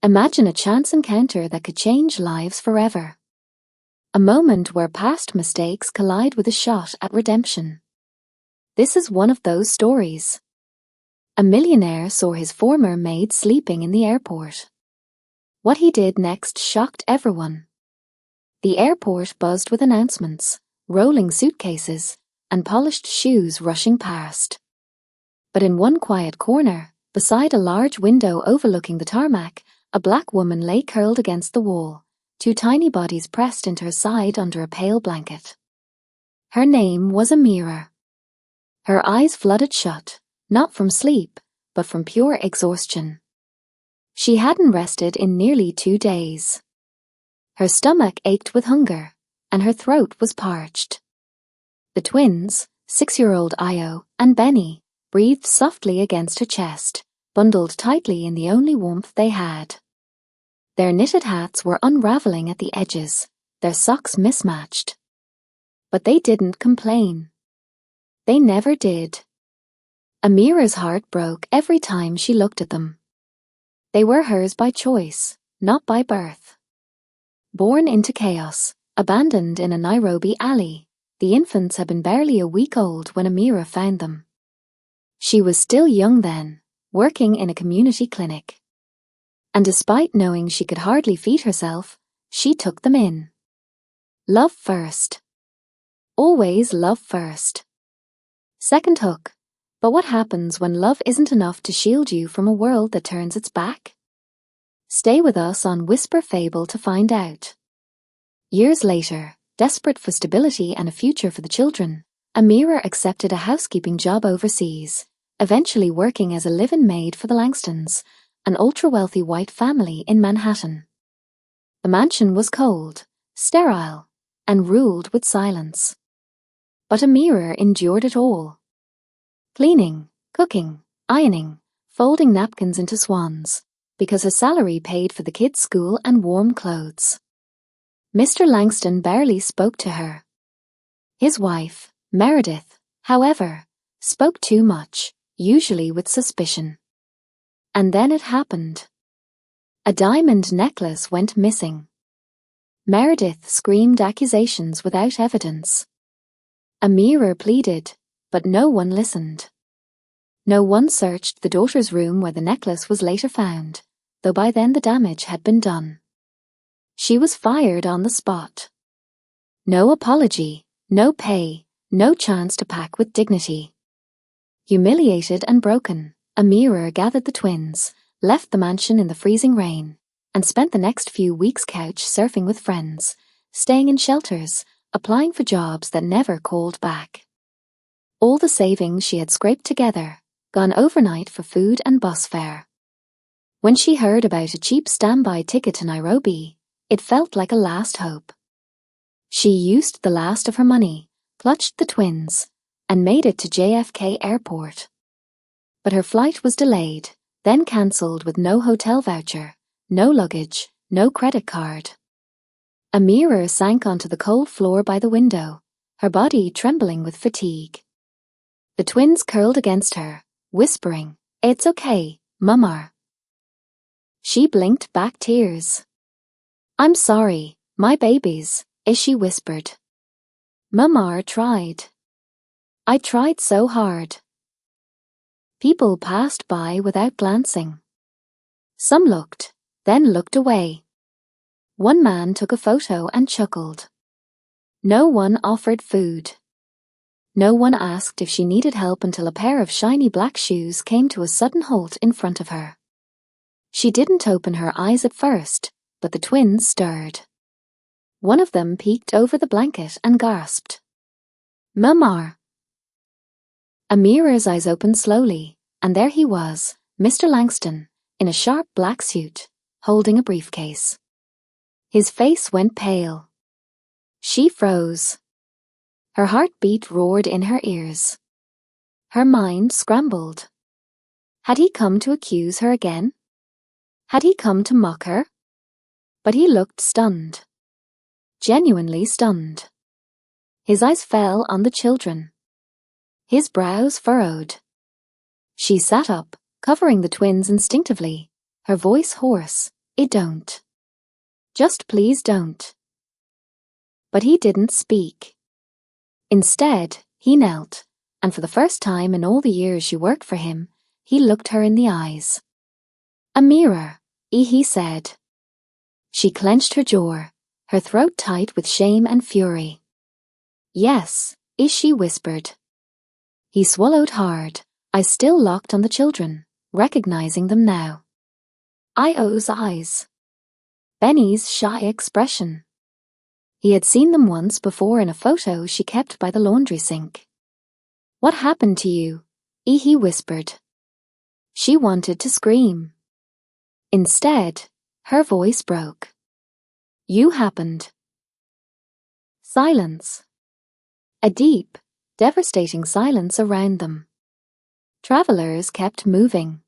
Imagine a chance encounter that could change lives forever. A moment where past mistakes collide with a shot at redemption. This is one of those stories. A millionaire saw his former maid sleeping in the airport. What he did next shocked everyone. The airport buzzed with announcements, rolling suitcases, and polished shoes rushing past. But in one quiet corner, beside a large window overlooking the tarmac, a black woman lay curled against the wall, two tiny bodies pressed into her side under a pale blanket. Her name was Amira. Her eyes flooded shut, not from sleep, but from pure exhaustion. She hadn't rested in nearly 2 days. Her stomach ached with hunger, and her throat was parched. The twins, 6-year-old Io and Benny, breathed softly against her chest, bundled tightly in the only warmth they had. Their knitted hats were unraveling at the edges, their socks mismatched. But they didn't complain. They never did. Amira's heart broke every time she looked at them. They were hers by choice, not by birth. Born into chaos, abandoned in a Nairobi alley, the infants had been barely a week old when Amira found them. She was still young then, working in a community clinic. And despite knowing she could hardly feed herself, she took them in. Love first. Always love first. Second hook. But what happens when love isn't enough to shield you from a world that turns its back? Stay with us on Whisper Fable to find out. Years later, desperate for stability and a future for the children, Amira accepted a housekeeping job overseas, eventually working as a live-in maid for the Langstons, an ultra-wealthy white family in Manhattan. The mansion was cold, sterile, and ruled with silence. But Amira endured it all. Cleaning, cooking, ironing, folding napkins into swans, because her salary paid for the kids' school and warm clothes. Mr. Langston barely spoke to her. His wife, Meredith, however, spoke too much, usually with suspicion. And then it happened. A diamond necklace went missing. Meredith screamed accusations without evidence. Amira pleaded, but no one listened. No one searched the daughter's room where the necklace was later found, though by then the damage had been done. She was fired on the spot. No apology, no pay, no chance to pack with dignity. Humiliated and broken, Amira gathered the twins, left the mansion in the freezing rain, and spent the next few weeks couch surfing with friends, staying in shelters, applying for jobs that never called back. All the savings she had scraped together, gone overnight for food and bus fare. When she heard about a cheap standby ticket to Nairobi, it felt like a last hope. She used the last of her money, clutched the twins, and made it to JFK Airport. But her flight was delayed, then cancelled with no hotel voucher, no luggage, no credit card. Amira sank onto the cold floor by the window, her body trembling with fatigue. The twins curled against her, whispering, "It's okay, Mama." She blinked back tears. "I'm sorry, my babies," she whispered. Mama tried. "I tried so hard." People passed by without glancing. Some looked, then looked away. One man took a photo and chuckled. No one offered food. No one asked if she needed help until a pair of shiny black shoes came to a sudden halt in front of her. She didn't open her eyes at first, but the twins stirred. One of them peeked over the blanket and gasped, "Mama." Amira's eyes opened slowly, and there he was, Mr. Langston, in a sharp black suit, holding a briefcase. His face went pale. She froze. Her heartbeat roared in her ears. Her mind scrambled. Had he come to accuse her again? Had he come to mock her? But he looked stunned. Genuinely stunned. His eyes fell on the children. His brows furrowed. She sat up, covering the twins instinctively, her voice hoarse, Don't. Just please don't." But he didn't speak. Instead, he knelt, and for the first time in all the years she worked for him, he looked her in the eyes. "A mirror," he said. She clenched her jaw, her throat tight with shame and fury. "Yes," she whispered. He swallowed hard, eyes still locked on the children, recognizing them now. Io's eyes. Benny's shy expression. He had seen them once before in a photo she kept by the laundry sink. "What happened to you?" he whispered. She wanted to scream. Instead, her voice broke. "You happened." Silence. A deep, devastating silence around them. Travelers kept moving.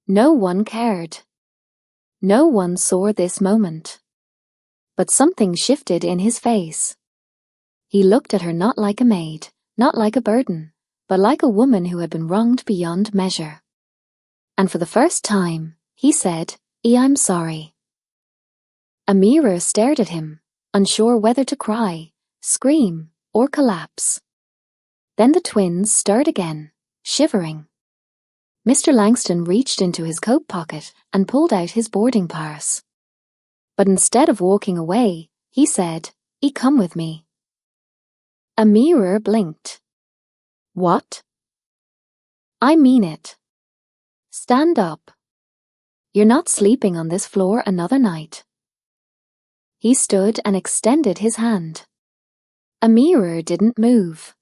No one cared. No one saw this moment. But something shifted in his face. He looked at her not like a maid, not like a burden, but like a woman who had been wronged beyond measure. And for the first time, he said, "I'm sorry." Amira stared at him, unsure whether to cry, scream, or collapse. Then the twins stirred again, shivering. Mr. Langston reached into his coat pocket and pulled out his boarding pass. But instead of walking away, he said, "Come with me." Amira blinked. "What?" "I mean it. Stand up. You're not sleeping on this floor another night." He stood and extended his hand. Amira didn't move.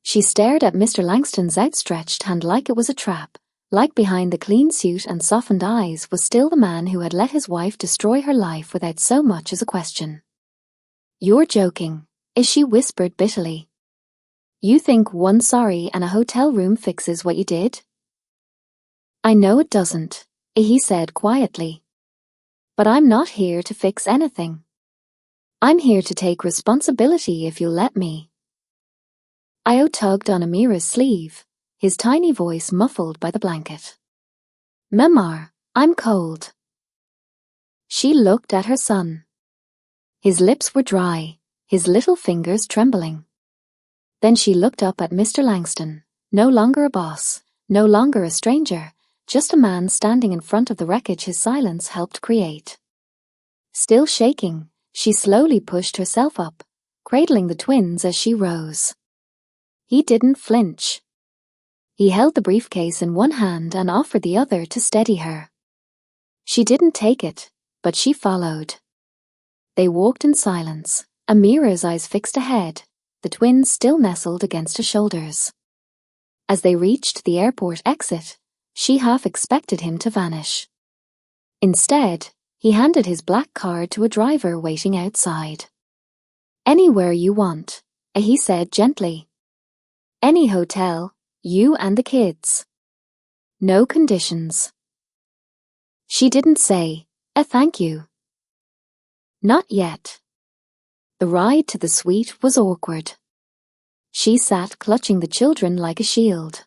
She stared at Mr. Langston's outstretched hand like it was a trap, like behind the clean suit and softened eyes was still the man who had let his wife destroy her life without so much as a question. "You're joking," she whispered bitterly. "You think one sorry and a hotel room fixes what you did?" "I know it doesn't," he said quietly. "But I'm not here to fix anything. I'm here to take responsibility if you'll let me." Io tugged on Amira's sleeve, his tiny voice muffled by the blanket. "Mamar, I'm cold." She looked at her son. His lips were dry, his little fingers trembling. Then she looked up at Mr. Langston, no longer a boss, no longer a stranger, just a man standing in front of the wreckage his silence helped create. Still shaking, she slowly pushed herself up, cradling the twins as she rose. He didn't flinch. He held the briefcase in one hand and offered the other to steady her. She didn't take it, but she followed. They walked in silence, Amira's eyes fixed ahead, the twins still nestled against her shoulders. As they reached the airport exit, she half expected him to vanish. Instead, he handed his black card to a driver waiting outside. "Anywhere you want," he said gently. "Any hotel, you and the kids. No conditions." She didn't say, "A thank you." Not yet. The ride to the suite was awkward. She sat clutching the children like a shield.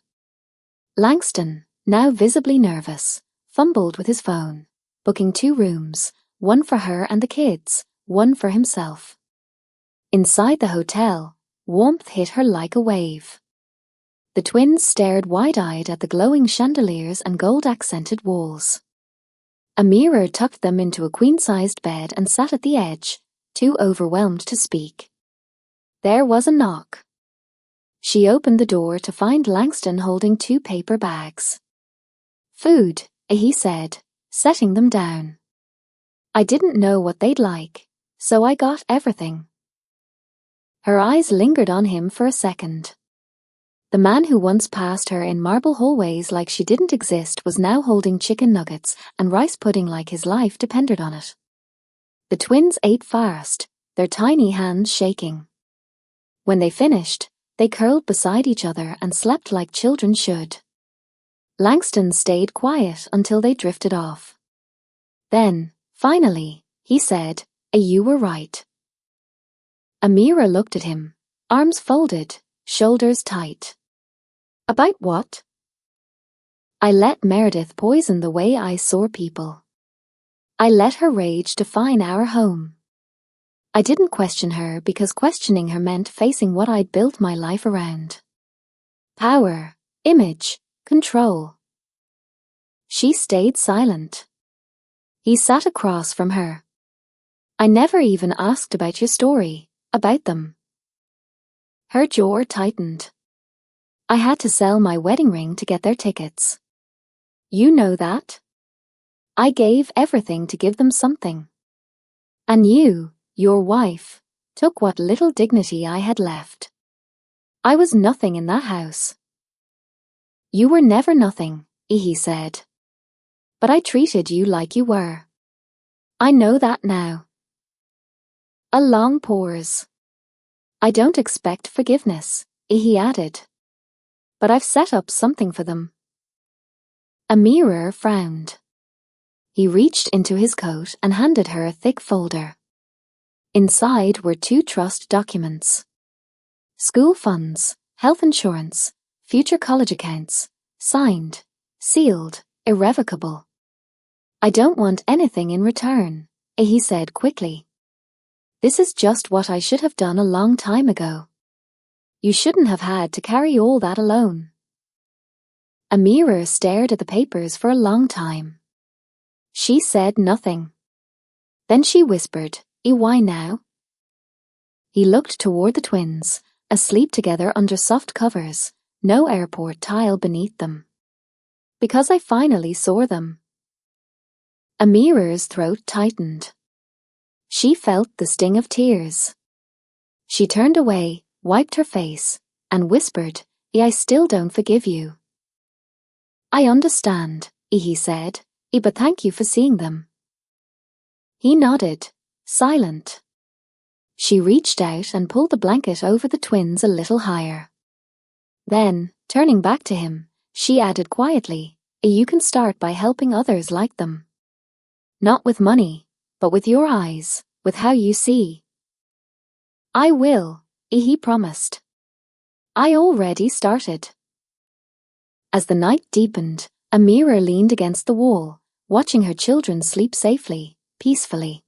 Langston, now visibly nervous, fumbled with his phone, booking 2 rooms, one for her and the kids, one for himself. Inside the hotel, warmth hit her like a wave. The twins stared wide-eyed at the glowing chandeliers and gold-accented walls. Amira tucked them into a queen-sized bed and sat at the edge, too overwhelmed to speak. There was a knock. She opened the door to find Langston holding 2 paper bags. "Food," he said, setting them down. "I didn't know what they'd like, so I got everything." Her eyes lingered on him for a second. The man who once passed her in marble hallways like she didn't exist was now holding chicken nuggets and rice pudding like his life depended on it. The twins ate fast, their tiny hands shaking. When they finished, they curled beside each other and slept like children should. Langston stayed quiet until they drifted off. Then, finally, he said, "You were right." Amira looked at him, arms folded, shoulders tight. "About what?" "I let Meredith poison the way I saw people." I let her rage define our home. I didn't question her because questioning her meant facing what I'd built my life around. Power, image, control. She stayed silent. He sat across from her. I never even asked about your story, about them. Her jaw tightened. I had to sell my wedding ring to get their tickets. You know that? I gave everything to give them something. And you, your wife, took what little dignity I had left. I was nothing in that house. You were never nothing, he said. But I treated you like you were. I know that now. A long pause. I don't expect forgiveness, he added. But I've set up something for them. Amira frowned. He reached into his coat and handed her a thick folder. Inside were 2 trust documents. School funds, health insurance, future college accounts, signed, sealed, irrevocable. I don't want anything in return, he said quickly. This is just what I should have done a long time ago. You shouldn't have had to carry all that alone. Amira stared at the papers for a long time. She said nothing. Then she whispered, Why now? He looked toward the twins, asleep together under soft covers, no airport tile beneath them. Because I finally saw them. Amira's throat tightened. She felt the sting of tears. She turned away, wiped her face, and whispered, I still don't forgive you. I understand, he said, but thank you for seeing them. He nodded, silent. She reached out and pulled the blanket over the twins a little higher. Then, turning back to him, she added quietly, You can start by helping others like them. Not with money, but with your eyes, with how you see. I will, he promised. I already started. As the night deepened, Amira leaned against the wall, watching her children sleep safely, peacefully.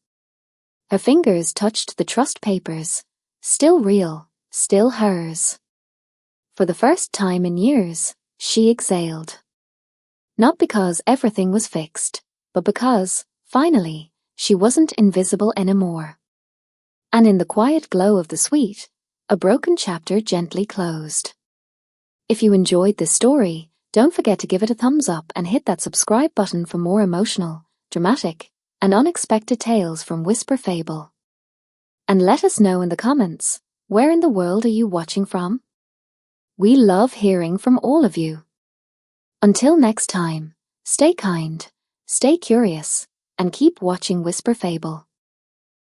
Her fingers touched the trust papers, still real, still hers. For the first time in years, she exhaled. Not because everything was fixed, but because, finally, she wasn't invisible anymore. And in the quiet glow of the suite, a broken chapter gently closed. If you enjoyed this story, don't forget to give it a thumbs up and hit that subscribe button for more emotional, dramatic, and unexpected tales from Whisper Fable. And let us know in the comments, where in the world are you watching from? We love hearing from all of you. Until next time, stay kind, stay curious, and keep watching Whisper Fable.